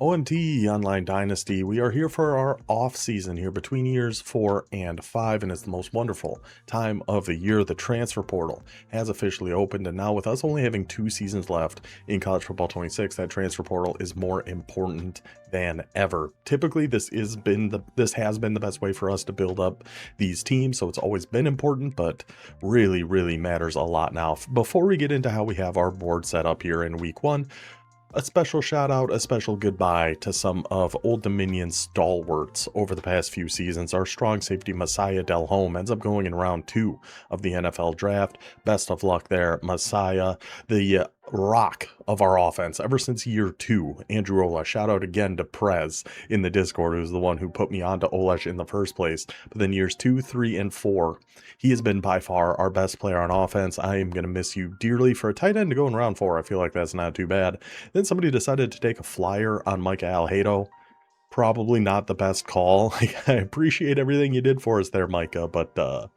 OMT Online Dynasty, we are here for our off season here between years 4 and 5, and it's the most wonderful time of the year. The transfer portal has officially opened, and now with us only having 2 seasons left in college football 26, that transfer portal is more important than ever. Typically, this has been the best way for us to build up these teams, so it's always been important, but really matters a lot now. Before we get into how we have our board set up here in week 1, a special shout out, a special goodbye to some of Old Dominion's stalwarts over the past few seasons. Our strong safety Messiah Delhomme ends up going in round 2 of the NFL draft. Best of luck there, Messiah. The rock of our offense ever since year 2, Andrew Ola. Shout out again to Prez in the Discord, who's the one who put me onto Olesh in the first place. But then years 2, 3, and 4, he has been by far our best player on offense. I am going to miss you dearly. For a tight end to go in round 4, I feel like that's not too bad. Then somebody decided to take a flyer on Micah Alhado. Probably not the best call. I appreciate everything you did for us there, Micah, but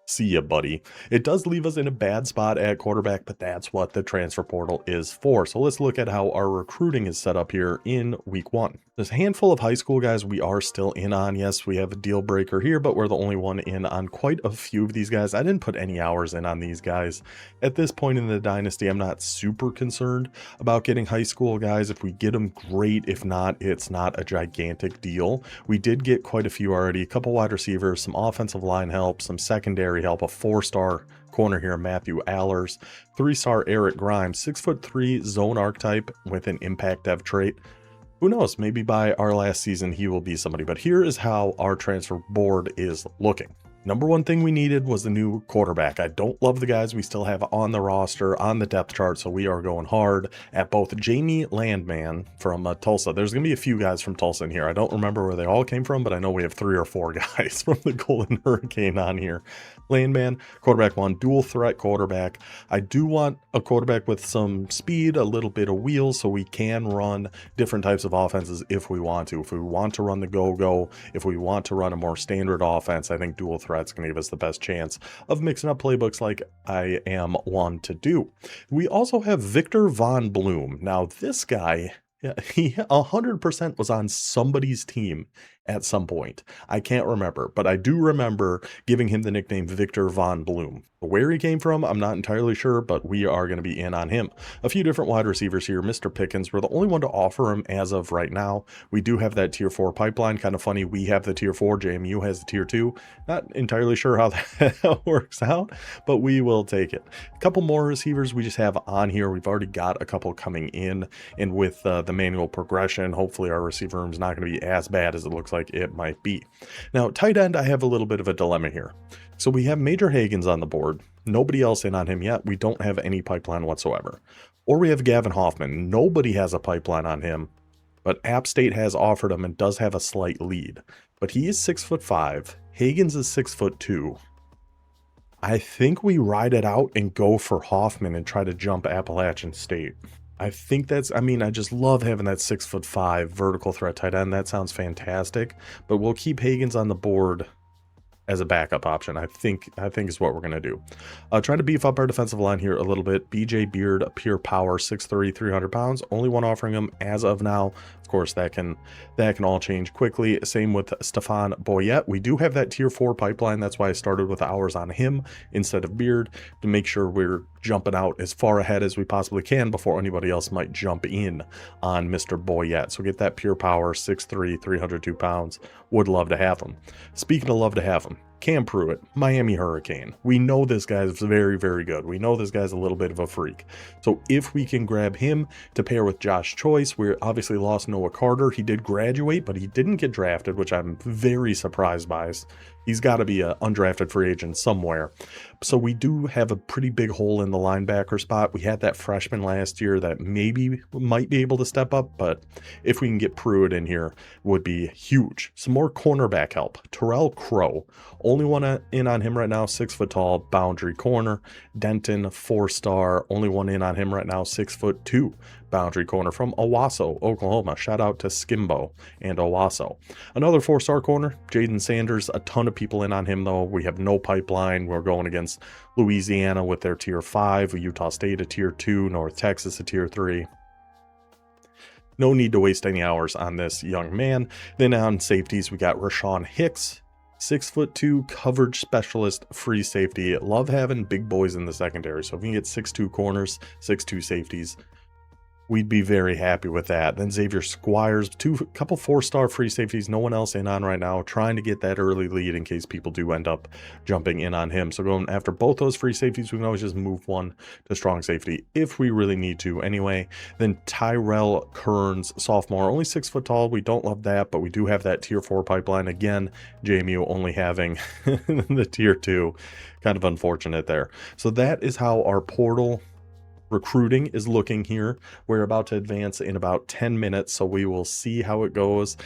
see ya, buddy. It does leave us in a bad spot at quarterback, but that's what the transfer portal is for. So let's look at how our recruiting is set up here in week 1. There's a handful of high school guys we are still in on. Yes, we have a deal breaker here, but we're the only one in on quite a few of these guys. I didn't put any hours in on these guys. At this point in the dynasty, I'm not super concerned about getting high school guys. If we get them, great. If not, it's not a gigantic deal. We did get quite a few already. A couple wide receivers, some offensive line help, some secondary help, a 4-star corner here, Matthew Allers, 3-star Eric Grimes, 6'3" zone archetype with an impact dev trait. Who knows, maybe by our last season he will be somebody. But here is how our transfer board is looking. Number one thing we needed was the new quarterback. I don't love the guys we still have on the roster, on the depth chart, so we are going hard at both Jamie Landman from Tulsa. There's going to be a few guys from Tulsa in here. I don't remember where they all came from, but I know we have 3 or 4 guys from the Golden Hurricane on here. Landman, quarterback 1, dual threat quarterback. I do want a quarterback with some speed, a little bit of wheels, so we can run different types of offenses if we want to. If we want to run the go-go, if we want to run a more standard offense, I think dual threat's going to give us the best chance of mixing up playbooks like I am one to do. We also have Victor Von Bloom. Now, this guy, he 100% was on somebody's team at some point. I can't remember, but I do remember giving him the nickname Victor Von Bloom. Where he came from, I'm not entirely sure, but we are going to be in on him. A few different wide receivers here. Mr. Pickens, we're the only one to offer him as of right now. We do have that tier 4 pipeline. Kind of funny, we have the tier 4, JMU has the tier 2. Not entirely sure how that works out, but we will take it. A couple more receivers we just have on here. We've already got a couple coming in, and with the manual progression, hopefully our receiver room is not going to be as bad as it looks like it might be. Now, tight end, I have a little bit of a dilemma here. So we have Major Hagens on the board. Nobody else in on him yet. We don't have any pipeline whatsoever. Or we have Gavin Hoffman. Nobody has a pipeline on him, but App State has offered him and does have a slight lead. But he is 6'5". Hagens is 6'2". I think we ride it out and go for Hoffman and try to jump Appalachian State. I think that's, I just love having that 6'5" vertical threat tight end. That sounds fantastic, but we'll keep Hagens on the board as a backup option. I think is what we're going to do. Trying to beef up our defensive line here a little bit. BJ Beard, pure power, 6'3", 300 pounds. Only one offering him as of now. Of course, that can all change quickly. Same with Stefan Boyette. We do have that tier 4 pipeline. That's why I started with hours on him instead of Beard, to make sure we're jumping out as far ahead as we possibly can before anybody else might jump in on Mr. Boyette. So get that pure power, 6'3", 302 pounds. Would love to have him. Speaking of love to have him, Cam Pruitt, Miami Hurricane. We know this guy's very good. We know this guy's a little bit of a freak. So if we can grab him to pair with Josh Choice, we obviously lost Noah Carter. He did graduate, but he didn't get drafted, which I'm very surprised by. He's got to be an undrafted free agent somewhere. So we do have a pretty big hole in the linebacker spot. We had that freshman last year that maybe might be able to step up, but if we can get Pruitt in here, would be huge. Some more cornerback help. Terrell Crow, only one in on him right now, 6 foot tall, boundary corner. Denton, 4-star, only one in on him right now, 6'2", boundary corner from Owasso, Oklahoma. Shout out to Skimbo and Owasso. Another 4-star corner, Jaden Sanders. A ton of people in on him though. We have no pipeline. We're going against Louisiana with their tier 5, Utah State a tier 2, North Texas a tier 3. No need to waste any hours on this young man. Then on safeties, we got Rashawn Hicks, 6'2" coverage specialist, free safety. Love having big boys in the secondary. So if we can get 6'2" corners, 6'2" safeties, we'd be very happy with that. Then Xavier Squires, couple 4-star free safeties, no one else in on right now, trying to get that early lead in case people do end up jumping in on him. So going after both those free safeties, we can always just move one to strong safety if we really need to anyway. Then Tyrell Kearns, sophomore, only 6 foot tall. We don't love that, but we do have that tier 4 pipeline. Again, JMU only having the tier 2. Kind of unfortunate there. So that is how our portal recruiting is looking here. We're about to advance in about 10 minutes, so we will see how it goes.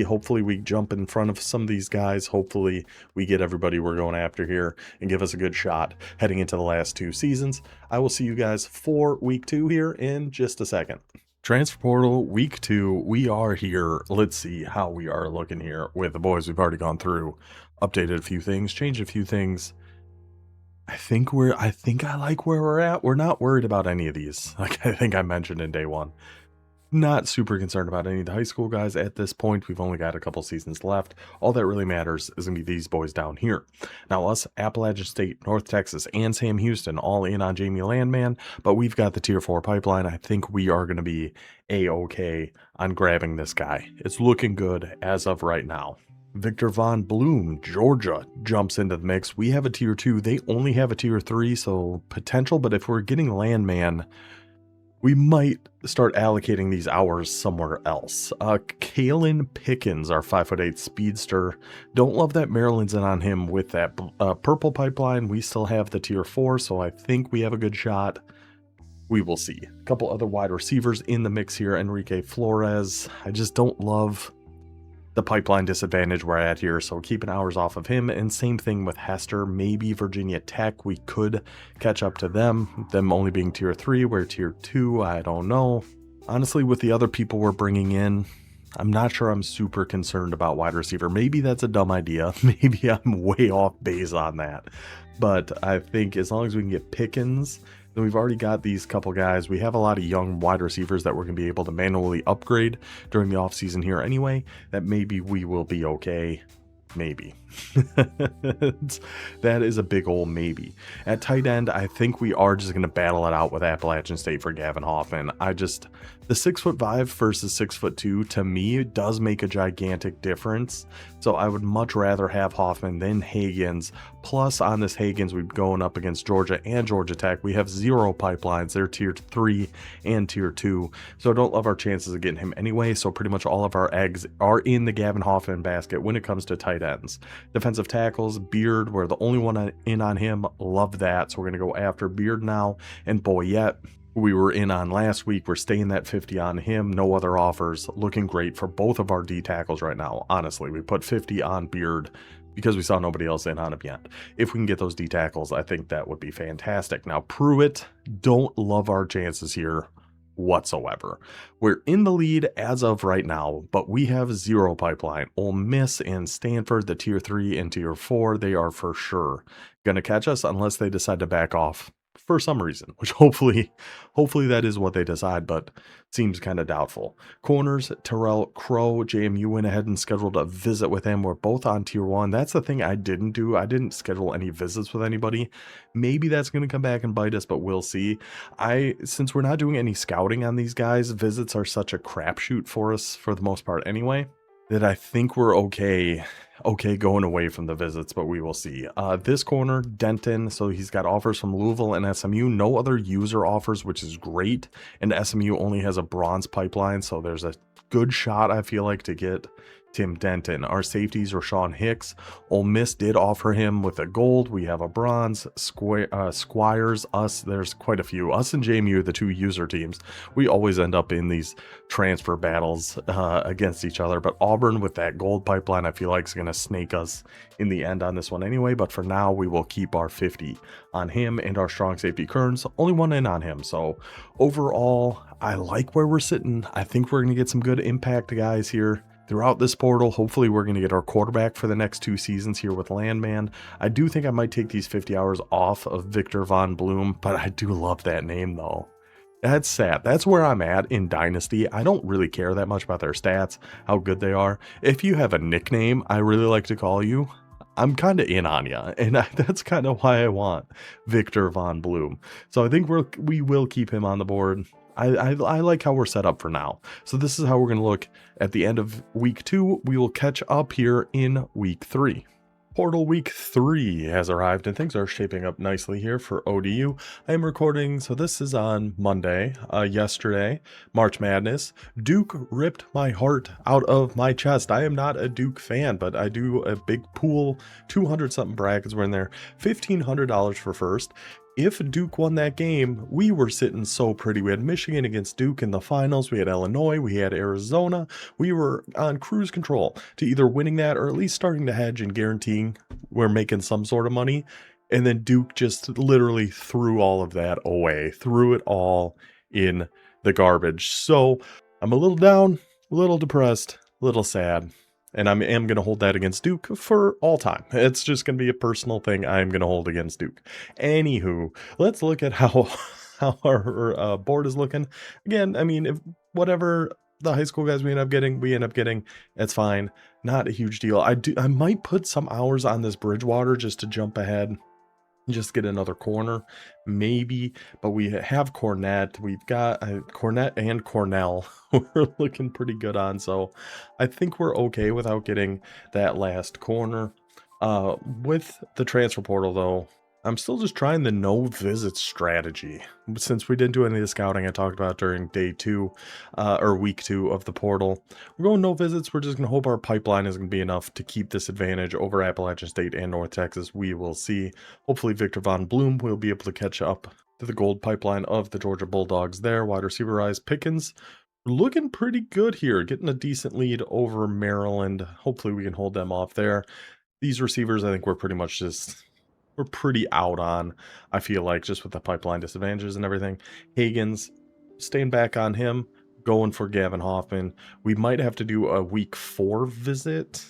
Hopefully we jump in front of some of these guys. Hopefully we get everybody we're going after here and give us a good shot heading into the last 2 seasons. I will see you guys for week 2 here in just a second. Transfer portal week 2, we are here. Let's see how we are looking here with the boys. We've already gone through, updated a few things, changed a few things. I think I like where we're at. We're not worried about any of these. Like I think I mentioned in day 1. Not super concerned about any of the high school guys at this point. We've only got a couple seasons left. All that really matters is going to be these boys down here. Now us, Appalachian State, North Texas, and Sam Houston all in on Jamie Landman, but we've got the tier 4 pipeline. I think we are going to be A-okay on grabbing this guy. It's looking good as of right now. Victor Von Bloom, Georgia, jumps into the mix. We have a tier 2. They only have a tier 3, so potential. But if we're getting Landman, we might start allocating these hours somewhere else. Kalen Pickens, our 5'8" speedster. Don't love that Maryland's in on him with that purple pipeline. We still have the tier 4, so I think we have a good shot. We will see. A couple other wide receivers in the mix here. Enrique Flores. I just don't love the pipeline disadvantage we're at here, so keeping hours off of him. And same thing with Hester. Maybe Virginia Tech, we could catch up to them only being tier 3, we're tier 2. I don't know. Honestly, with the other people we're bringing in, I'm not sure I'm super concerned about wide receiver. Maybe that's a dumb idea. Maybe I'm way off base on that. But I think as long as we can get Pickens, then we've already got these couple guys. We have a lot of young wide receivers that we're going to be able to manually upgrade during the offseason here anyway, that maybe we will be okay. Maybe. That is a big old maybe. At tight end, I think we are just going to battle it out with Appalachian State for Gavin Hoffman. The 6'5" versus 6'2" to me does make a gigantic difference. So I would much rather have Hoffman than Hagans. Plus on this Hagans, we're going up against Georgia and Georgia Tech. We have 0 pipelines. They're tier 3 and tier 2. So I don't love our chances of getting him anyway. So pretty much all of our eggs are in the Gavin Hoffman basket when it comes to tight ends. Defensive tackles, Beard, we're the only one in on him. Love that. So we're going to go after Beard now. And Boyette, we were in on last week. We're staying that 50 on him. No other offers. Looking great for both of our D tackles right now. Honestly, we put 50 on Beard because we saw nobody else in on him yet. If we can get those D tackles, I think that would be fantastic. Now, Pruitt, don't love our chances here whatsoever. We're in the lead as of right now, but we have 0 pipeline. Ole Miss and Stanford, the tier 3 and tier 4, they are for sure going to catch us unless they decide to back off for some reason, which hopefully that is what they decide, but seems kind of doubtful. Corners, Terrell Crow, JMU went ahead and scheduled a visit with him. We're both on tier 1. That's the thing I didn't do. I didn't schedule any visits with anybody. Maybe that's going to come back and bite us, but we'll see. Since we're not doing any scouting on these guys, visits are such a crapshoot for us for the most part anyway, that I think we're okay going away from the visits, but we will see. This corner, Denton, so he's got offers from Louisville and SMU. No other user offers, which is great. And SMU only has a bronze pipeline, so there's a good shot, I feel like, to get Tim Denton. Our safeties, Rashawn Hicks. Ole Miss did offer him with a gold. We have a bronze. Squires, us, there's quite a few. Us and JMU, the 2 user teams, we always end up in these transfer battles against each other. But Auburn with that gold pipeline, I feel like is going to snake us in the end on this one anyway. But for now, we will keep our 50 on him and our strong safety Kearns. Only 1 in on him. So overall, I like where we're sitting. I think we're going to get some good impact guys here throughout this portal. Hopefully we're going to get our quarterback for the next 2 seasons here with Landman. I do think I might take these 50 hours off of Victor Von Bloom, but I do love that name though. That's sad. That's where I'm at in Dynasty. I don't really care that much about their stats, how good they are. If you have a nickname I really like to call you, I'm kind of in on you, and that's kind of why I want Victor Von Bloom. So I think we will keep him on the board. I like how we're set up for now. So this is how we're going to look at the end of week 2. We will catch up here in week 3. Portal week 3 has arrived and things are shaping up nicely here for ODU. I am recording, so this is on Monday, yesterday, March Madness. Duke ripped my heart out of my chest. I am not a Duke fan, but I do a big pool, 200 something brackets were in there, $1,500 for first. If Duke won that game, we were sitting so pretty. We had Michigan against Duke in the finals. We had Illinois. We had Arizona. We were on cruise control to either winning that or at least starting to hedge and guaranteeing we're making some sort of money. And then Duke just literally threw all of that away, threw it all in the garbage. So I'm a little down, a little depressed, a little sad. And I am going to hold that against Duke for all time. It's just going to be a personal thing I'm going to hold against Duke. Anywho, let's look at how our board is looking. Again, I mean, if whatever the high school guys we end up getting, it's fine. Not a huge deal. I might put some hours on this Bridgewater just to jump ahead. Just get another corner, maybe, but we have Cornette. We've got Cornette and Cornell we're looking pretty good on, so I think we're okay without getting that last corner. With the transfer portal, though, I'm still just trying the no visit strategy. Since we didn't do any of the scouting I talked about during day 2 or week 2 of the portal, we're going no visits. We're just going to hope our pipeline is going to be enough to keep this advantage over Appalachian State and North Texas. We will see. Hopefully Victor Von Bloom will be able to catch up to the gold pipeline of the Georgia Bulldogs there. Wide receiver Rise Pickens looking pretty good here, getting a decent lead over Maryland. Hopefully we can hold them off there. These receivers, I think we're pretty much just... we're pretty out on, I feel like, just with the pipeline disadvantages and everything. Hagen's staying back on him, going for Gavin Hoffman. We might have to do a week 4 visit.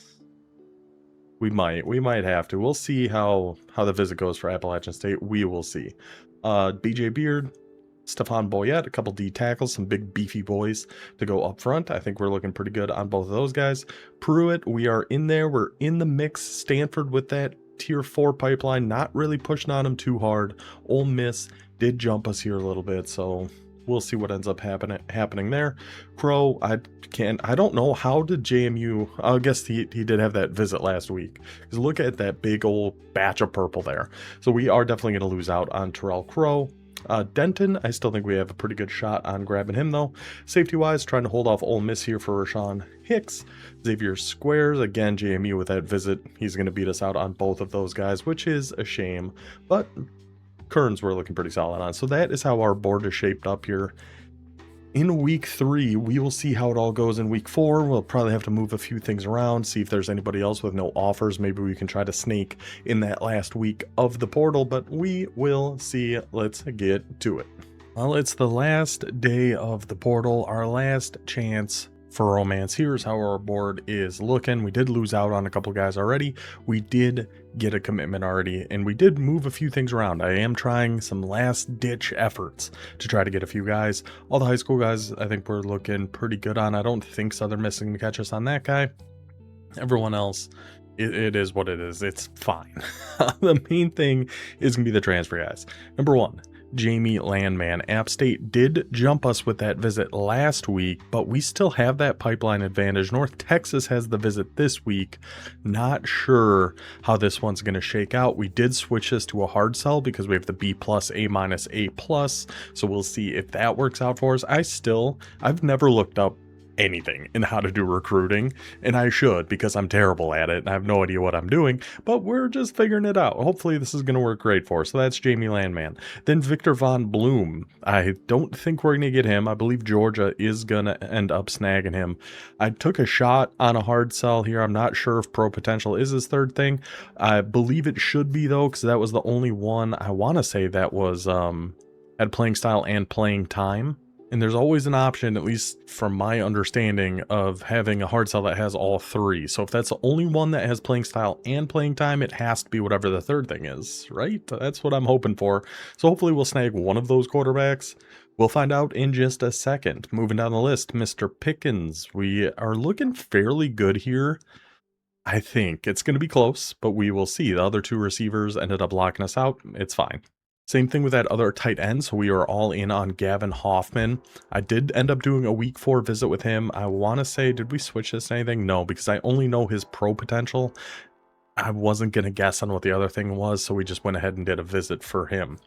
We might have to. We'll see how the visit goes for Appalachian State. We will see. BJ Beard, Stephon Boyette, a couple D tackles, some big beefy boys to go up front. I think we're looking pretty good on both of those guys. Pruitt, we are in there. We're in the mix. Stanford with that tier 4 pipeline, not really pushing on them too hard. Ole Miss did jump us here a little bit, so we'll see what ends up happening there. Crow, I don't know, how did JMU, I guess he did have that visit last week, because look at that big old batch of purple there. So we are definitely going to lose out on Terrell Crow. Denton, I still think we have a pretty good shot on grabbing him, though. Safety-wise, trying to hold off Ole Miss here for Rashawn Hicks. Xavier Squares, again, JMU with that visit. He's going to beat us out on both of those guys, which is a shame. But Kearns we're looking pretty solid on. So that is how our board is shaped up here. In week 3, we will see how it all goes in week 4. We'll probably have to move a few things around, see if there's anybody else with no offers. Maybe we can try to snake in that last week of the portal, but we will see. Let's get to it. Well, it's the last day of the portal, our last chance for romance. Here's how our board is looking. We did lose out on a couple guys already. We did get a commitment already, and we did move a few things around. I am trying some last ditch efforts to try to get a few guys. All the high school guys, I think we're looking pretty good on. I don't think Southern Miss is going to catch us on that guy. Everyone else, it is what it is. It's fine. The main thing is going to be the transfer guys. Number 1, Jamie Landman. App State did jump us with that visit last week, but we still have that pipeline advantage. North Texas has the visit this week. Not sure how this one's going to shake out. We did switch this to a hard sell because we have the B+, A-, A+, so we'll see if that works out for us. I've never looked up anything in how to do recruiting, and I should, because I'm terrible at it and I have no idea what I'm doing, but we're just figuring it out. Hopefully this is going to work great for us. So that's Jamie Landman. Then Victor Von Bloom, I don't think we're going to get him. I believe Georgia is going to end up snagging him. I took a shot on a hard sell here. I'm not sure if pro potential is his third thing. I believe it should be, though, because that was the only one I want to say that was had playing style and playing time. And there's always an option, at least from my understanding, of having a hard sell that has all 3. So if that's the only one that has playing style and playing time, it has to be whatever the third thing is, right? That's what I'm hoping for. So hopefully we'll snag one of those quarterbacks. We'll find out in just a second. Moving down the list, Mr. Pickens. We are looking fairly good here. I think it's going to be close, but we will see. The other two receivers ended up locking us out. It's fine. Same thing with that other tight end. So we are all in on Gavin Hoffman. I did end up doing a week 4 visit with him. I want to say, did we switch this to anything? No, because I only know his pro potential. I wasn't going to guess on what the other thing was, so we just went ahead and did a visit for him.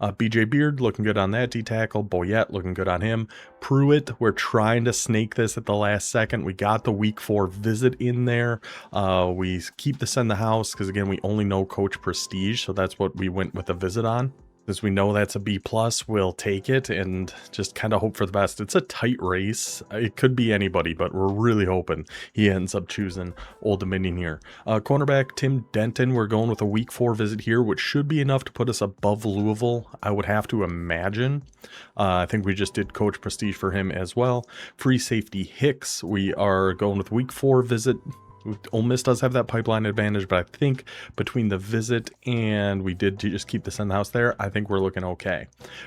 BJ Beard looking good on that D-tackle. Boyette looking good on him. Pruitt, we're trying to snake this at the last second. We got the week 4 visit in there. We keep this in the house because, again, we only know Coach Prestige, so that's what we went with the visit on. As we know that's a B+, we'll take it and just kind of hope for the best. It's a tight race. It could be anybody, but we're really hoping he ends up choosing Old Dominion here. Cornerback Tim Denton, we're going with a week 4 visit here, which should be enough to put us above Louisville, I would have to imagine. I think we just did Coach Prestige for him as well. Free safety Hicks, we are going with week 4 visit. Ole Miss does have that pipeline advantage, but I think between the visit and we did just keep this in the house there, I think we're looking okay.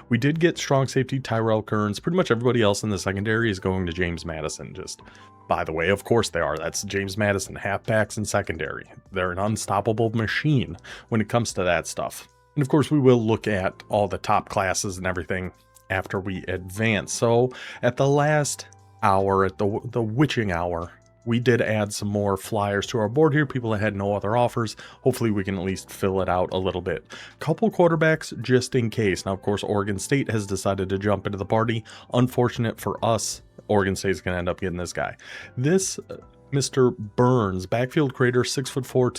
We did get strong safety Tyrell Kearns. Pretty much everybody else in the secondary is going to James Madison. Just by the way, of course they are. That's James Madison, halfbacks and secondary. They're an unstoppable machine when it comes to that stuff. And of course, we will look at all the top classes and everything after we advance. So at the last hour, at the witching hour, we did add some more flyers to our board here. People that had no other offers. Hopefully we can at least fill it out a little bit. Couple quarterbacks just in case. Now, of course, Oregon State has decided to jump into the party. Unfortunate for us, Oregon State's going to end up getting this guy. This Mr. Burns, backfield creator, 6'4",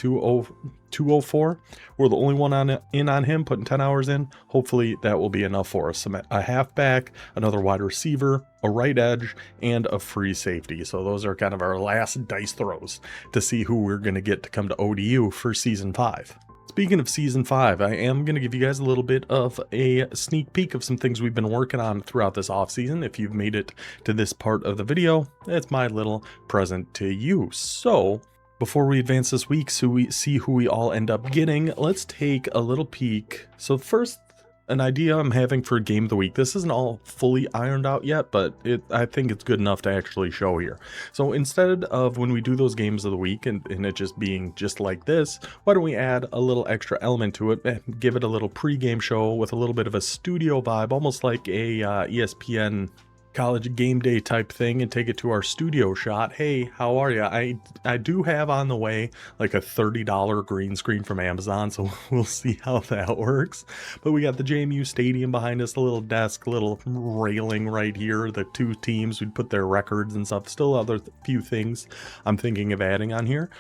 204. We're the only one on him, putting 10 hours in. Hopefully that will be enough for us. A halfback, another wide receiver, a right edge, and a free safety. So those are kind of our last dice throws to see who we're going to get to come to ODU for Season 5. Speaking of Season 5, I am going to give you guys a little bit of a sneak peek of some things we've been working on throughout this offseason. If you've made it to this part of the video, it's my little present to you. So, before we advance this week, so we see who we all end up getting, let's take a little peek. So first, an idea I'm having for Game of the Week. This isn't all fully ironed out yet, but I think it's good enough to actually show here. So instead of when we do those games of the week and it just being just like this, why don't we add a little extra element to it and give it a little pre-game show with a little bit of a studio vibe, almost like a ESPN college game day type thing, and take it to our studio shot. Hey, how are you? I do have on the way like a $30 green screen from Amazon, so we'll see how that works. But we got the JMU Stadium behind us, a little desk, little railing right here. The two teams, we'd put their records and stuff. Still other few things I'm thinking of adding on here,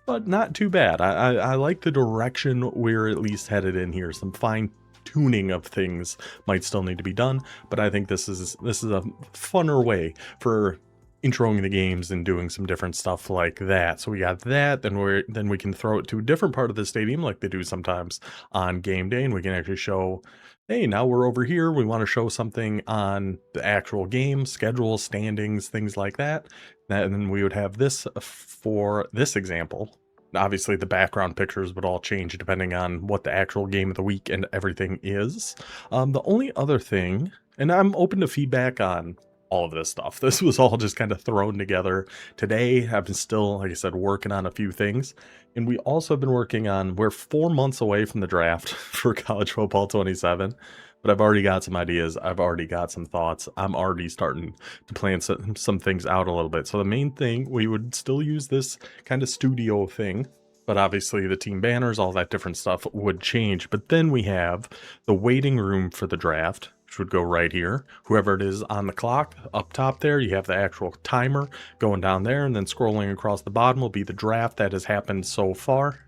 but not too bad. I like the direction we're at least headed in here. Some fine tuning of things might still need to be done, but I think this is a funner way for introing the games and doing some different stuff like that. So we got that, then we can throw it to a different part of the stadium like they do sometimes on game day, and we can actually show, hey, now we're over here, we want to show something on the actual game, schedule, standings, things like that. And then we would have this for this example. Obviously, the background pictures would all change depending on what the actual game of the week and everything is. The only other thing, and I'm open to feedback on all of this stuff. This was all just kind of thrown together today. I've been still, like I said, working on a few things. And we also have been working on, we're 4 months away from the draft for College Football 27. But I've already got some ideas. I've already got some thoughts. I'm already starting to plan some things out a little bit. So the main thing, we would still use this kind of studio thing, but obviously the team banners, all that different stuff would change. But then we have the waiting room for the draft, which would go right here. Whoever it is on the clock up top there, you have the actual timer going down there, and then scrolling across the bottom will be the draft that has happened so far.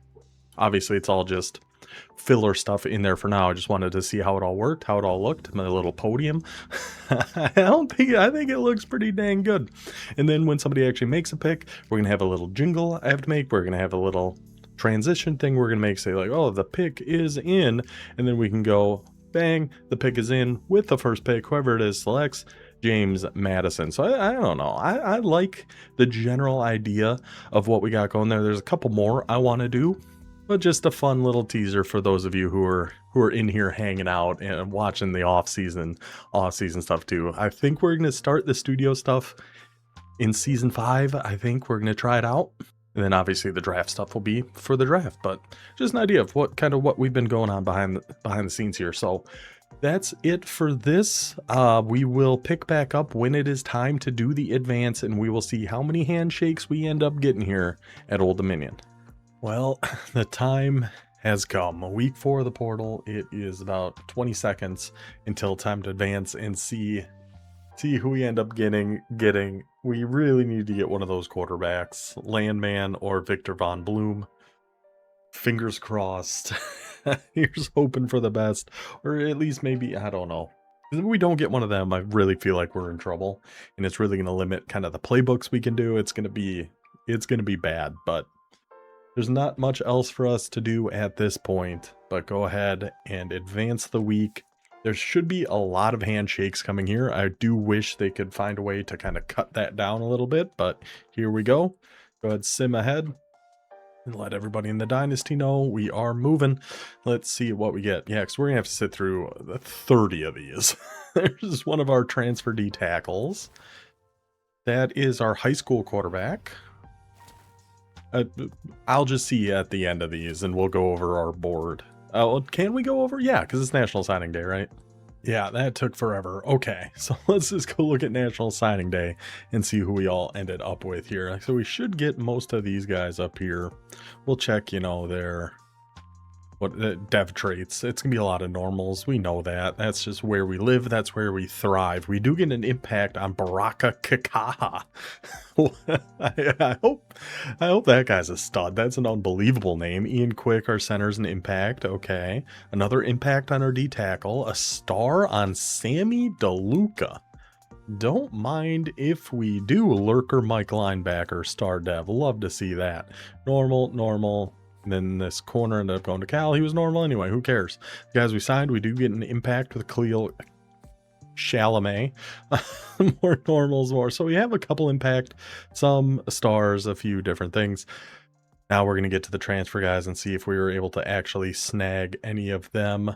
Obviously, it's all just filler stuff in there for now. I just wanted to see how it all worked, how it all looked. My little podium. I think it looks pretty dang good. And then when somebody actually makes a pick, we're gonna have a little jingle I have to make. We're gonna have a little transition thing we're gonna make, say like, oh, the pick is in, and then we can go bang, the pick is in with the first pick. Whoever it is selects James Madison. So I don't know. I like the general idea of what we got going there. There's a couple more I want to do. But just a fun little teaser for those of you who are in here hanging out and watching the off-season stuff too. I think we're gonna start the studio stuff in season 5. I think we're gonna try it out. And then obviously the draft stuff will be for the draft, but just an idea of what we've been going on behind the scenes here. So that's it for this. We will pick back up when it is time to do the advance, and we will see how many handshakes we end up getting here at Old Dominion. Well, the time has come. Week 4 of the portal. It is about 20 seconds until time to advance and see who we end up getting. We really need to get one of those quarterbacks, Landman or Victor Von Bloom. Fingers crossed. Here's hoping for the best, or at least maybe, I don't know. If we don't get one of them, I really feel like we're in trouble, and it's really going to limit kind of the playbooks we can do. It's going to be bad, but there's not much else for us to do at this point, but go ahead and advance the week. There should be a lot of handshakes coming here. I do wish they could find a way to kind of cut that down a little bit, but here we go. Go ahead, sim ahead, and let everybody in the Dynasty know we are moving. Let's see what we get. Yeah, because we're going to have to sit through 30 of these. There's one of our transfer D tackles. That is our high school quarterback. I'll just see you at the end of these, and we'll go over our board. Can we go over? Yeah, because it's National Signing Day, right? Yeah, that took forever. Okay, so let's just go look at National Signing Day and see who we all ended up with here. So we should get most of these guys up here. We'll check, their dev traits. It's gonna be a lot of normals. We know that. That's just where we live. That's where we thrive. We do get an impact on Baraka Kakaha. I hope that guy's a stud. That's an unbelievable name. Ian Quick, our center's an impact. Okay. Another impact on our D tackle. A star on Sammy DeLuca. Don't mind if we do. Lurker Mike linebacker, star dev. Love to see that. Normal. And then this corner ended up going to Cal. He was normal anyway. Who cares? The guys we signed, we do get an impact with Khalil Chalamet. More normals, more. So we have a couple impact, some stars, a few different things. Now we're going to get to the transfer guys and see if we were able to actually snag any of them.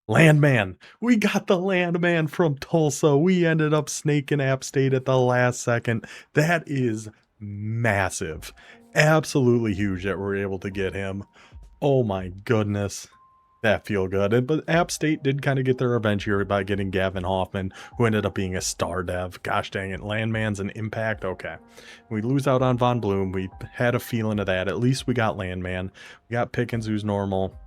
Landman. We got the Landman from Tulsa. We ended up snaking App State at the last second. That is massive. Absolutely huge that we're able to get him. Oh my goodness. That feel good. But App State did kind of get their revenge here by getting Gavin Hoffman, who ended up being a star dev. Gosh dang it. Landman's an impact. Okay. We lose out on Von Bloom. We had a feeling of that. At least we got Landman. We got Pickens, who's normal.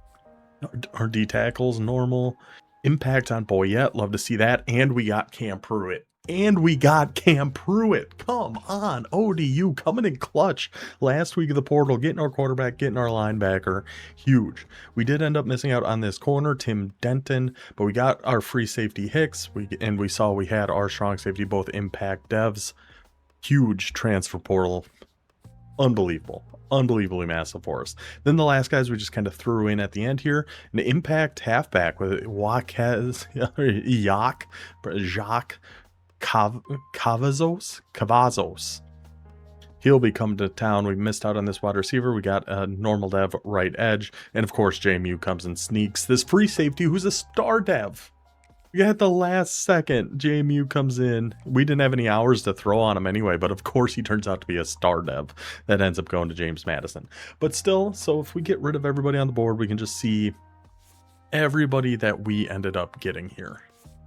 Our D tackle's normal. Impact on Boyette. Love to see that. And we got Cam Pruitt. Come on, ODU coming in clutch last week of the portal, getting our quarterback, getting our linebacker. Huge. We did end up missing out on this corner, Tim Denton, but we got our free safety Hicks. We saw we had our strong safety, both impact devs. Huge transfer portal. Unbelievably massive for us. Then the last guys we just kind of threw in at the end here. An impact halfback with Jacques Cavazos. He'll be coming to town. We missed out on this wide receiver. We got a normal dev right edge. And of course, JMU comes and sneaks this free safety who's a star dev. We got the last second. JMU comes in. We didn't have any hours to throw on him anyway, but of course he turns out to be a star dev that ends up going to James Madison. But still, so if we get rid of everybody on the board, we can just see everybody that we ended up getting here.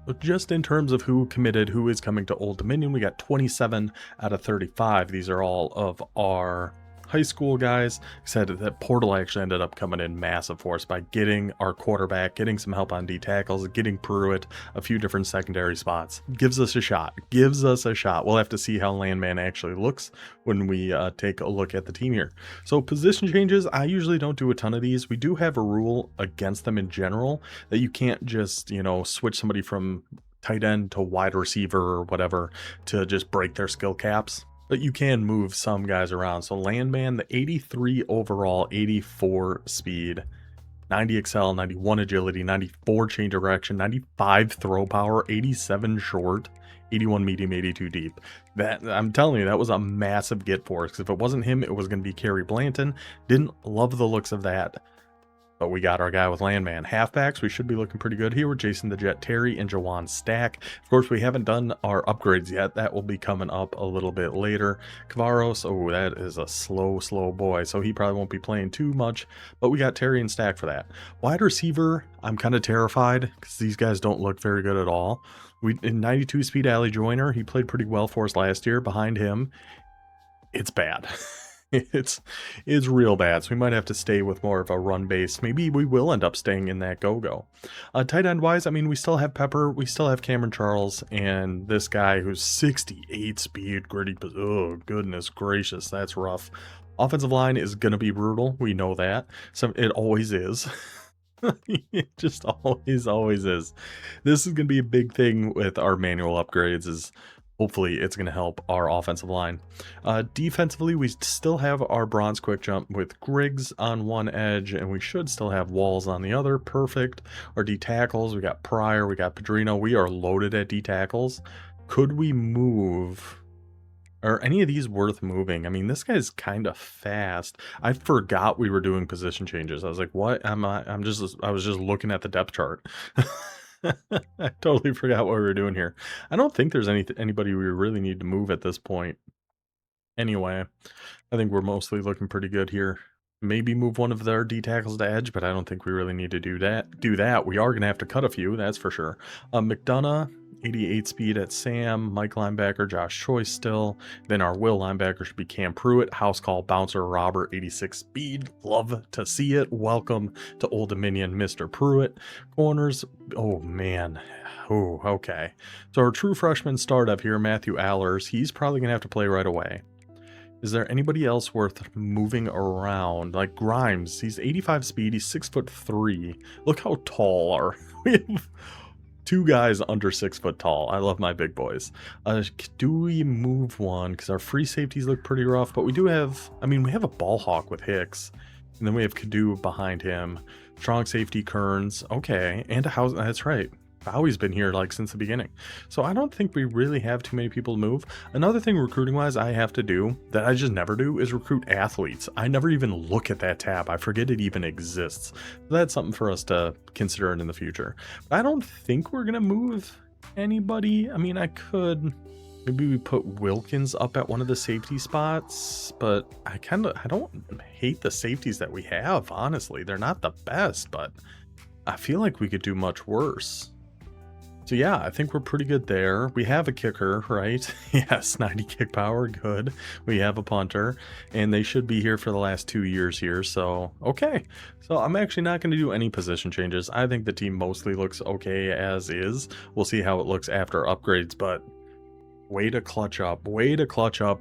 But just in terms of who committed, who is coming to Old Dominion, we got 27 out of 35. These are all of our high school guys. I said that portal actually ended up coming in massive for us by getting our quarterback, getting some help on D tackles, getting Pruitt, a few different secondary spots. Gives us a shot. We'll have to see how Landman actually looks when we take a look at the team here. So position changes, I usually don't do a ton of these. We do have a rule against them in general that you can't just, switch somebody from tight end to wide receiver or whatever to just break their skill caps. But you can move some guys around. So Landman, the 83 overall, 84 speed, 90 excel, 91 agility, 94 change of direction, 95 throw power, 87 short, 81 medium, 82 deep. That, I'm telling you, that was a massive get for us. Because if it wasn't him, it was going to be Kerry Blanton. Didn't love the looks of that. But we got our guy with Landman. Halfbacks, we should be looking pretty good here with Jason the Jet Terry and Jawan Stack. Of course, we haven't done our upgrades yet. That will be coming up a little bit later. Kavaros, oh, that is a slow boy, so he probably won't be playing too much. But we got Terry and Stack for that. Wide receiver, I'm kind of terrified because these guys don't look very good at all. In 92 speed alley joiner, he played pretty well for us last year. Behind him, it's bad. it's real bad, so we might have to stay with more of a run base. Maybe we will end up staying in that go-go. Tight end wise, I mean, we still have Pepper, we still have Cameron Charles, and this guy who's 68 speed, gritty. Oh goodness gracious, that's rough. Offensive line is gonna be brutal, we know that. So it always is. It just always is. This is gonna be a big thing with our manual upgrades, is hopefully it's going to help our offensive line. Defensively, we still have our bronze quick jump with Griggs on one edge, and we should still have Walls on the other. Perfect. Our D tackles, we got Pryor, we got Padrino. We are loaded at D tackles. Could we move? Are any of these worth moving? I mean, this guy's kind of fast. I forgot we were doing position changes. I was like, what? I was just looking at the depth chart. I totally forgot what we were doing here. I don't think there's anybody we really need to move at this point. Anyway, I think we're mostly looking pretty good here. Maybe move one of their D tackles to edge, but I don't think we really need to do that. We are going to have to cut a few, that's for sure. McDonough, 88 speed at Sam. Mike linebacker, Josh Choice still. Then our Will linebacker should be Cam Pruitt. House call bouncer Robert, 86 speed. Love to see it. Welcome to Old Dominion, Mr. Pruitt. Corners, oh man. Oh, okay. So our true freshman startup here, Matthew Allers, he's probably going to have to play right away. Is there anybody else worth moving around? Like Grimes, he's 85 speed, he's 6'3". Look how tall are we have. Two guys under 6 foot tall. I love my big boys. Do we move one? Because our free safeties look pretty rough, but we do have, I mean, we have a ball hawk with Hicks. And then we have Kadu behind him. Strong safety Kearns. Okay. And a house. That's right. Bowie's been here like since the beginning. So I don't think we really have too many people to move. Another thing recruiting wise I have to do that I just never do is recruit athletes. I never even look at that tab. I forget it even exists. So that's something for us to consider in the future. But I don't think we're going to move anybody. I mean, I could, maybe we put Wilkins up at one of the safety spots, but I don't hate the safeties that we have, honestly. They're not the best, but I feel like we could do much worse. So yeah, I think we're pretty good there. We have a kicker, right? Yes, 90 kick power, good. We have a punter, and they should be here for the last 2 years here, so okay. So I'm actually not going to do any position changes. I think the team mostly looks okay as is. We'll see how it looks after upgrades, but way to clutch up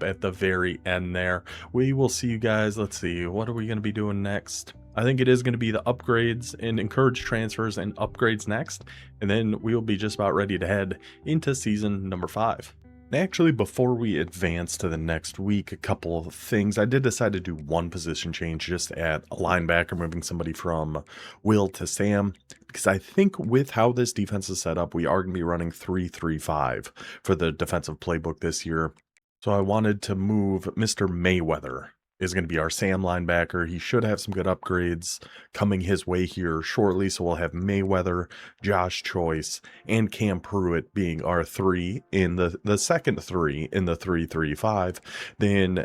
at the very end there. We will see you guys. Let's see, what are we going to be doing next? I think it is going to be the upgrades and encourage transfers and upgrades next, and then we'll be just about ready to head into season number 5. Actually, before we advance to the next week, a couple of things. I did decide to do one position change just at a linebacker, moving somebody from Will to Sam, because I think with how this defense is set up, we are going to be running 3-3-5 for the defensive playbook this year. So I wanted to move Mr. Mayweather is going to be our Sam linebacker. He should have some good upgrades coming his way here shortly. So we'll have Mayweather, Josh Choice, and Cam Pruitt being our 3 in the second 3 in the 3-3-5. Then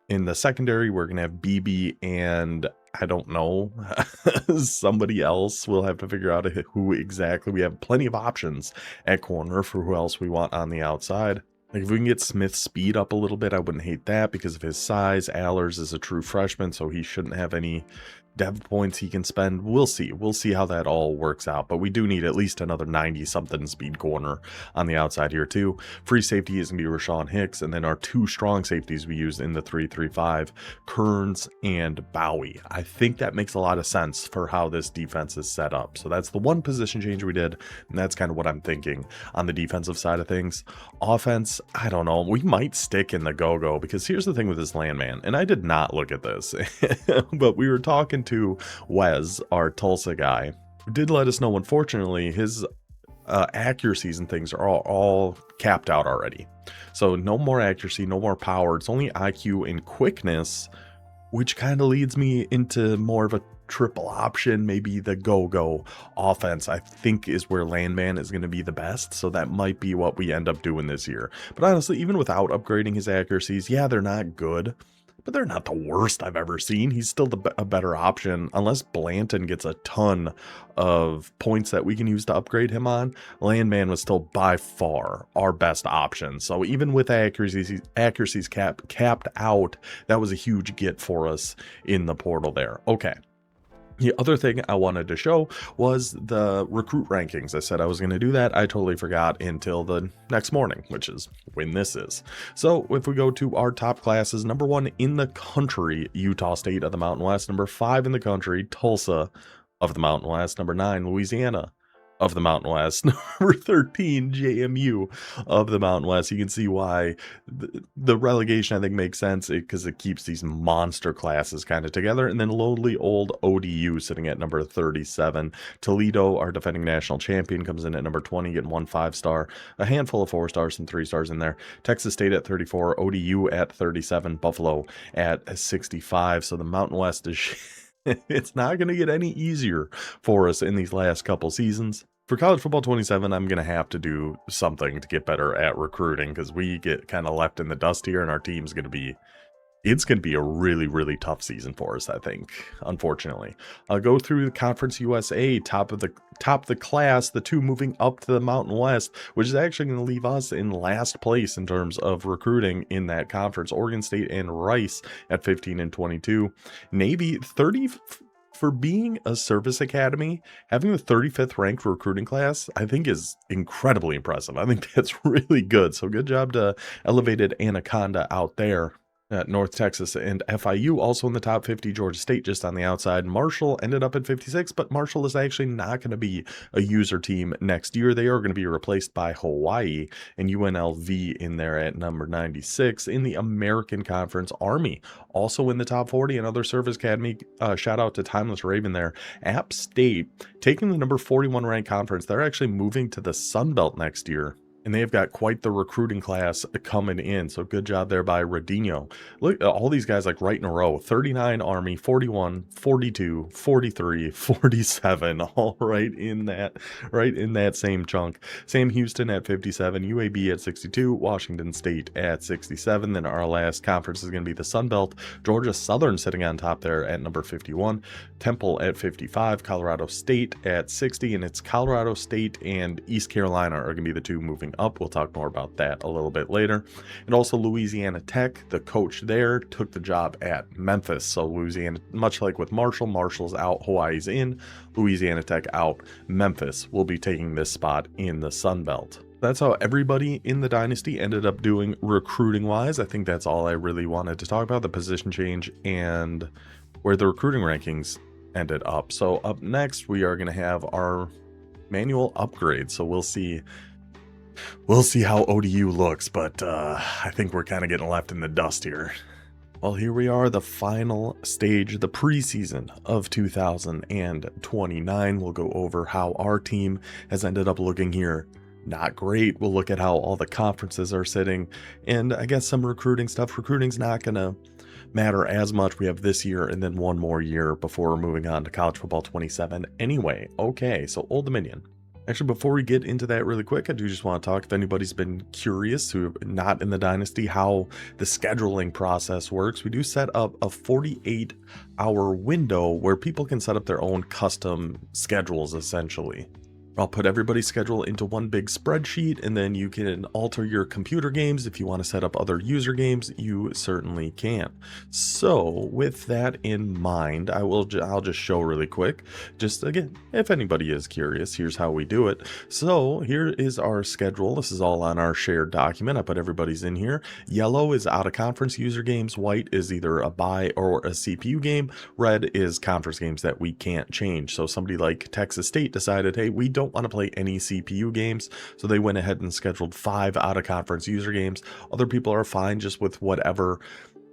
in the secondary, we're going to have BB and I don't know, somebody else. We'll have to figure out who exactly. We have plenty of options at corner for who else we want on the outside. Like if we can get Smith's speed up a little bit, I wouldn't hate that because of his size. Allers is a true freshman, so he shouldn't have any dev points he can spend. We'll see how that all works out, but we do need at least another 90 something speed corner on the outside here too. Free safety is gonna be Rashawn Hicks, and then our 2 strong safeties we use in the 3-3-5, Kearns and Bowie. I think that makes a lot of sense for how this defense is set up. So that's the one position change we did, and that's kind of what I'm thinking on the defensive side of things. Offense, I don't know, we might stick in the go-go, because here's the thing with this landman, and I did not look at this, but we were talking to Wes, our Tulsa guy, who did let us know, unfortunately, his accuracies and things are all capped out already. So no more accuracy, no more power. It's only IQ and quickness, which kind of leads me into more of a triple option, maybe the go-go offense, I think is where Landman is going to be the best. So that might be what we end up doing this year. But honestly, even without upgrading his accuracies, yeah, they're not good, but they're not the worst I've ever seen. He's still a better option. Unless Blanton gets a ton of points that we can use to upgrade him on, Landman was still by far our best option. So even with accuracies capped out, that was a huge get for us in the portal there. Okay. The other thing I wanted to show was the recruit rankings. I said I was going to do that. I totally forgot until the next morning, which is when this is. So if we go to our top classes, number 1 in the country, Utah State of the Mountain West. Number 5 in the country, Tulsa of the Mountain West. Number 9, Louisiana of the Mountain West. Number 13, JMU of the Mountain West. You can see why the relegation, I think, makes sense because it keeps these monster classes kind of together. And then lowly old ODU sitting at number 37. Toledo, our defending national champion, comes in at number 20, getting 1 5-star, a handful of 4-stars and 3-stars in there. Texas State at 34, ODU at 37, Buffalo at 65. So the Mountain West is it's not going to get any easier for us in these last couple seasons. For College Football 27, I'm going to have to do something to get better at recruiting because we get kind of left in the dust here, and our team's going to be, it's going to be a really, really tough season for us, I think, unfortunately. I'll go through the Conference USA, top of the class, the 2 moving up to the Mountain West, which is actually going to leave us in last place in terms of recruiting in that conference. Oregon State and Rice at 15 and 22. Navy 30. For being a service academy, having the 35th ranked recruiting class, I think is incredibly impressive. I think that's really good. So good job to Elevated Anaconda out there. North Texas and FIU also in the top 50. Georgia State just on the outside. Marshall ended up at 56, but Marshall is actually not going to be a user team next year. They are going to be replaced by Hawaii, and UNLV in there at number 96. In the American Conference, Army also in the top 40. Another service academy, shout out to Timeless Raven there. App State taking the number 41 ranked conference. They're actually moving to the Sun Belt next year. And they've got quite the recruiting class coming in. So good job there by Radinho. Look, all these guys like right in a row. 39 Army, 41, 42, 43, 47. All right in that same chunk. Sam Houston at 57, UAB at 62, Washington State at 67. Then our last conference is going to be the Sun Belt. Georgia Southern sitting on top there at number 51. Temple at 55, Colorado State at 60. And it's Colorado State and East Carolina are going to be the 2 moving up. We'll talk more about that a little bit later. And also Louisiana Tech, the coach there took the job at Memphis. So Louisiana, much like with Marshall's out, Hawaii's in, Louisiana Tech out, Memphis will be taking this spot in the Sun Belt. That's how everybody in the Dynasty ended up doing recruiting wise. I think that's all I really wanted to talk about, the position change and where the recruiting rankings ended up. So up next, we are going to have our manual upgrade. So we'll see how ODU looks, but I think we're kind of getting left in the dust here. Well, here we are, the final stage, the preseason of 2029. We'll go over how our team has ended up looking here. Not great. We'll look at how all the conferences are sitting, and I guess some recruiting stuff. Recruiting's not going to matter as much. We have this year and then one more year before we're moving on to College Football 27 anyway. Okay, so Old Dominion. Actually, before we get into that really quick, I do just want to talk, if anybody's been curious who not in the Dynasty, how the scheduling process works. We do set up a 48-hour window where people can set up their own custom schedules, essentially. I'll put everybody's schedule into one big spreadsheet, and then you can alter your computer games. If you want to set up other user games, you certainly can. So with that in mind, I'll just show really quick. Just again, if anybody is curious, here's how we do it. So here is our schedule. This is all on our shared document. I put everybody's in here. Yellow is out of conference user games. White is either a buy or a CPU game. Red is conference games that we can't change. So somebody like Texas State decided, hey, we don't want to play any CPU games, so they went ahead and scheduled 5 out of conference user games. Other people are fine just with whatever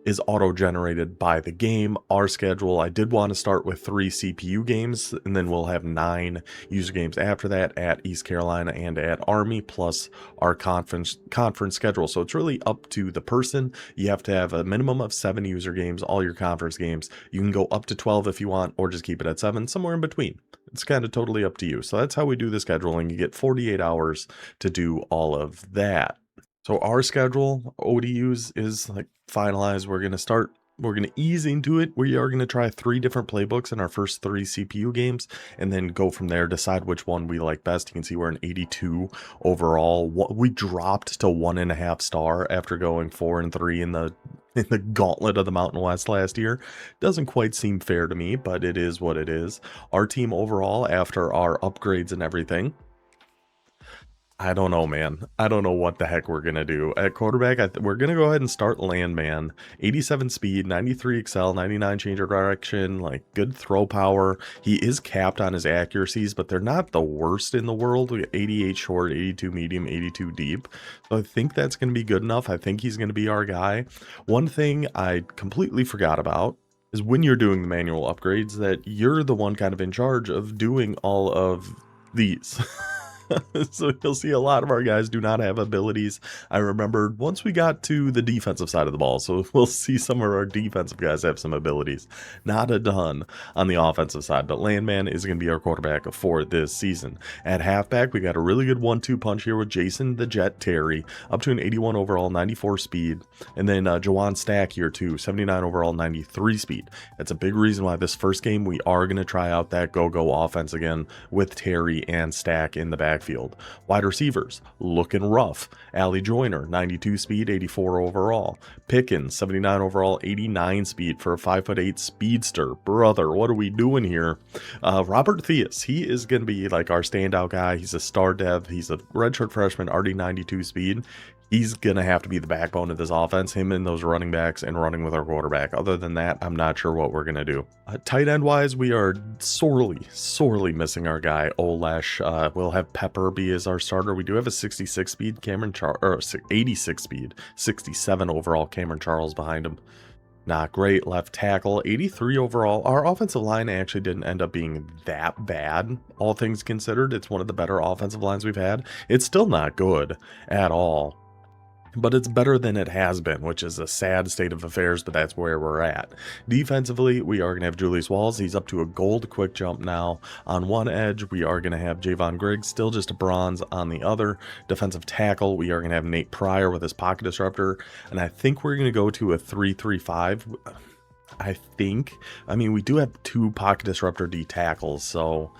is auto-generated by the game. Our schedule, I did want to start with 3 CPU games, and then we'll have 9 user games after that at East Carolina and at Army, plus our conference schedule. So it's really up to the person. You have to have a minimum of 7 user games, all your conference games. You can go up to 12 if you want, or just keep it at 7, somewhere in between. It's kind of totally up to you. So that's how we do the scheduling. You get 48 hours to do all of that. So our schedule, ODUs, is like finalized. We're going to ease into it. We are going to try 3 different playbooks in our first 3 CPU games, and then go from there, decide which one we like best. You can see we're an 82 overall. We dropped to 1.5 star after going 4 and 3 in the gauntlet of the Mountain West last year. Doesn't quite seem fair to me, but it is what it is. Our team overall, after our upgrades and everything, I don't know, man. I don't know what the heck we're going to do. At quarterback, we're going to go ahead and start Landman. 87 speed, 93 excel, 99 change of direction, like good throw power. He is capped on his accuracies, but they're not the worst in the world. We got 88 short, 82 medium, 82 deep. So I think that's going to be good enough. I think he's going to be our guy. One thing I completely forgot about is when you're doing the manual upgrades, that you're the one kind of in charge of doing all of these. So you'll see a lot of our guys do not have abilities. I remembered once we got to the defensive side of the ball, so we'll see some of our defensive guys have some abilities. Not a ton on the offensive side, but Landman is going to be our quarterback for this season. At halfback, we got a really good 1-2 punch here with Jason the Jet Terry, up to an 81 overall, 94 speed, and then Jawan Stack here too, 79 overall, 93 speed. That's a big reason why this first game we are going to try out that go-go offense again with Terry and Stack in the backfield. Wide receivers, looking rough. Allie Joyner, 92 speed, 84 overall. Pickens, 79 overall, 89 speed for a 5'8" speedster. Brother, what are we doing here? Robert Theus, he is going to be like our standout guy. He's a star dev. He's a redshirt freshman, already 92 speed. He's going to have to be the backbone of this offense, him and those running backs, and running with our quarterback. Other than that, I'm not sure what we're going to do. Tight end wise, we are sorely missing our guy, Olesh. We'll have Pepper be as our starter. We do have a 66 speed Cameron Charles, or 86 speed, 67 overall Cameron Charles behind him. Not great. Left tackle, 83 overall. Our offensive line actually didn't end up being that bad, all things considered. It's one of the better offensive lines we've had. It's still not good at all, but it's better than it has been, which is a sad state of affairs, but that's where we're at. Defensively, we are going to have Julius Walls. He's up to a gold quick jump now on one edge. We are going to have Javon Griggs, still just a bronze on the other. Defensive tackle, we are going to have Nate Pryor with his pocket disruptor, and I think we're going to go to a 3-3-5. I think. I mean, we do have 2 pocket disruptor D tackles, so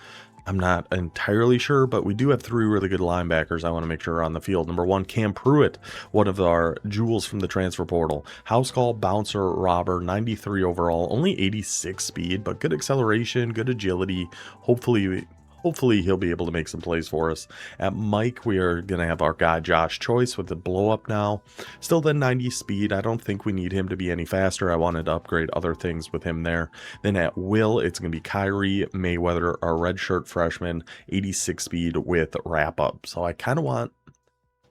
I'm not entirely sure, but we do have 3 really good linebackers I want to make sure are on the field. Number 1, Cam Pruitt, one of our jewels from the transfer portal. House call, bouncer, robber, 93 overall, only 86 speed, but good acceleration, good agility. Hopefully he'll be able to make some plays for us. At Mike, we are going to have our guy Josh Choice with the blow up now. Still the 90 speed. I don't think we need him to be any faster. I wanted to upgrade other things with him there. Then at Will, it's going to be Kyrie Mayweather, our redshirt freshman, 86 speed with wrap up. So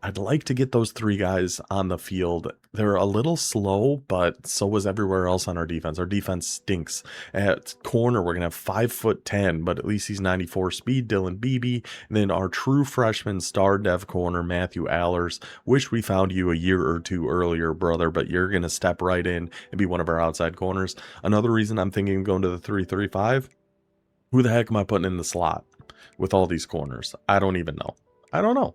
I'd like to get those 3 guys on the field. They're a little slow, but so was everywhere else on our defense. Our defense stinks. At corner, we're going to have 5'10", but at least he's 94 speed, Dylan Beebe. And then our true freshman star dev corner, Matthew Allers. Wish we found you a year or 2 earlier, brother, but you're going to step right in and be one of our outside corners. Another reason I'm thinking of going to the 3-3-5, who the heck am I putting in the slot with all these corners? I don't even know. I don't know.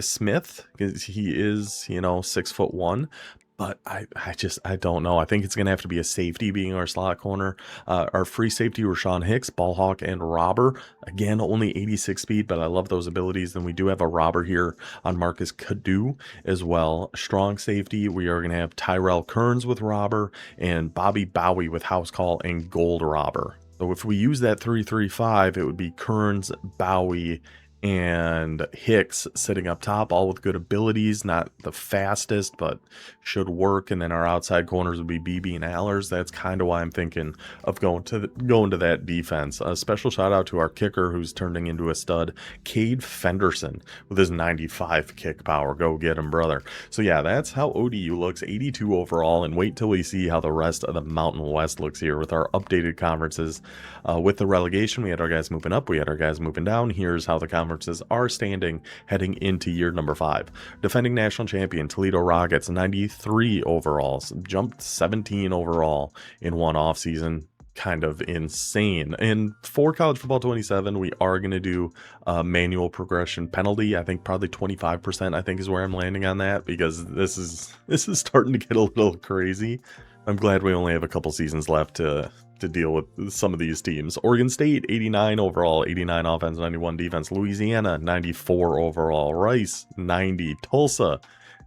Smith, because he is, 6'1", but I don't know. I think it's going to have to be a safety being our slot corner. Our free safety, Rashawn Hicks, ball hawk, and robber. Again, only 86 speed, but I love those abilities. Then we do have a robber here on Marcus Cadu as well. Strong safety, we are going to have Tyrell Kearns with robber and Bobby Bowie with house call and gold robber. So if we use that 3-3-5, it would be Kearns, Bowie, and Hicks sitting up top, all with good abilities, not the fastest, but should work. And then our outside corners would be BB and Allers. That's kind of why I'm thinking of going to that defense. A special shout out to our kicker, who's turning into a stud, Cade Fenderson, with his 95 kick power. Go get him, brother. So yeah, that's how ODU looks, 82 overall, and wait till we see how the rest of the Mountain West looks here with our updated conferences. With the relegation, we had our guys moving up, we had our guys moving down. Here's how the conferences are standing heading into year number 5. Defending national champion Toledo Rockets, 93 overall, jumped 17 overall in one offseason. Kind of insane. And for college football 27, we are going to do a manual progression penalty. I think probably 25%, I think, is where I'm landing on that, because this is starting to get a little crazy. I'm glad we only have a couple seasons left to deal with some of these teams. Oregon State, 89 overall, 89 offense, 91 defense. Louisiana, 94 overall. Rice, 90. Tulsa,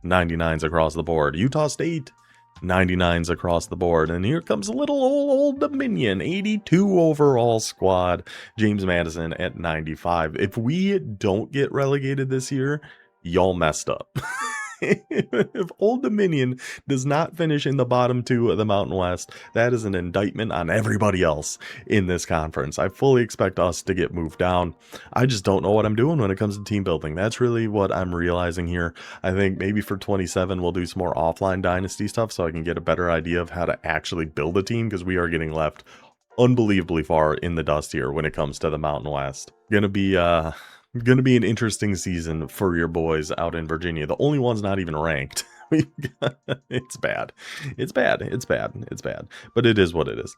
99s across the board. Utah State, 99s across the board. And here comes a little old Dominion, 82 overall squad. James Madison at 95. If we don't get relegated this year, y'all messed up. If Old Dominion does not finish in the bottom 2 of the Mountain West, that is an indictment on everybody else in this conference. I fully expect us to get moved down. I just don't know what I'm doing when it comes to team building. That's really what I'm realizing here. I think maybe for 27, we'll do some more offline Dynasty stuff so I can get a better idea of how to actually build a team, because we are getting left unbelievably far in the dust here when it comes to the Mountain West. Gonna be an interesting season for your boys out in Virginia. The only one's not even ranked. It's bad. It's bad. But it is what it is.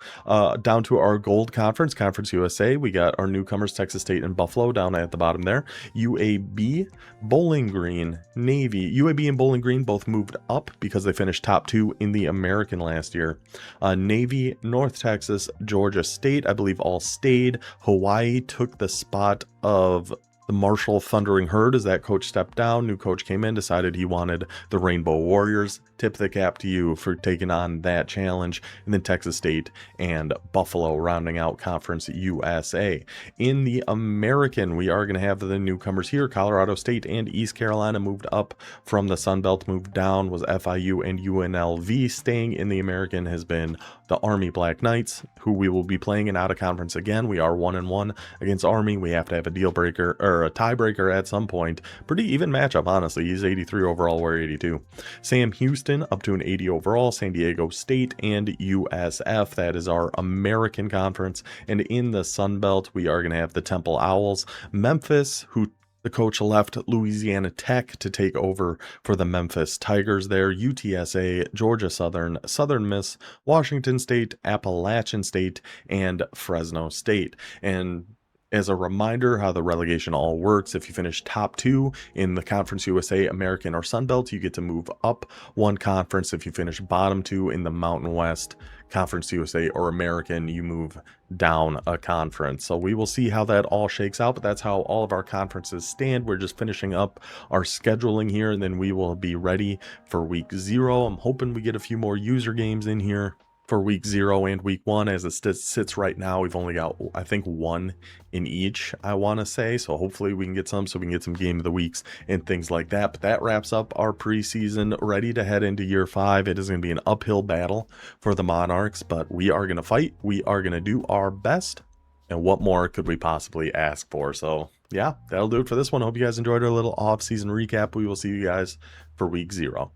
Down to our gold conference, Conference USA. We got our newcomers, Texas State and Buffalo, down at the bottom there. UAB, Bowling Green, Navy. UAB and Bowling Green both moved up because they finished top 2 in the American last year. Navy, North Texas, Georgia State, I believe all stayed. Hawaii took the spot of the Marshall Thundering Herd as that coach stepped down. New coach came in, decided he wanted the Rainbow Warriors. Tip the cap to you for taking on that challenge. And then Texas State and Buffalo rounding out Conference USA. In the American, we are going to have the newcomers here. Colorado State and East Carolina moved up from the Sun Belt. Moved down was FIU and UNLV. Staying in the American has been the Army Black Knights, who we will be playing in out of conference again. We are 1-1 against Army. We have to have a deal breaker or a tiebreaker at some point. Pretty even matchup, honestly. He's 83 overall, we're 82. Sam Houston up to an 80 overall. San Diego State and USF. That is our American conference. And in the Sun Belt, we are going to have the Temple Owls. Memphis, who the coach left Louisiana Tech to take over for the Memphis Tigers there. UTSA, Georgia Southern, Southern Miss, Washington State, Appalachian State, and Fresno State. And as a reminder how the relegation all works, if you finish top 2 in the Conference USA, American, or Sun Belt, you get to move up one conference. If you finish bottom 2 in the Mountain West, Conference USA, or American, you move down a conference. So we will see how that all shakes out, but that's how all of our conferences stand. We're just finishing up our scheduling here, and then we will be ready for week 0. I'm hoping we get a few more user games in here for week 0 and week 1. As it sits right now, we've only got, I think, 1 in each, I want to say. So hopefully we can get some, so we can get some game of the weeks and things like that. But that wraps up our preseason, ready to head into year 5. It is going to be an uphill battle for the Monarchs, but we are going to fight. We are going to do our best. And what more could we possibly ask for? So yeah, that'll do it for this one. Hope you guys enjoyed our little off-season recap. We will see you guys for week 0.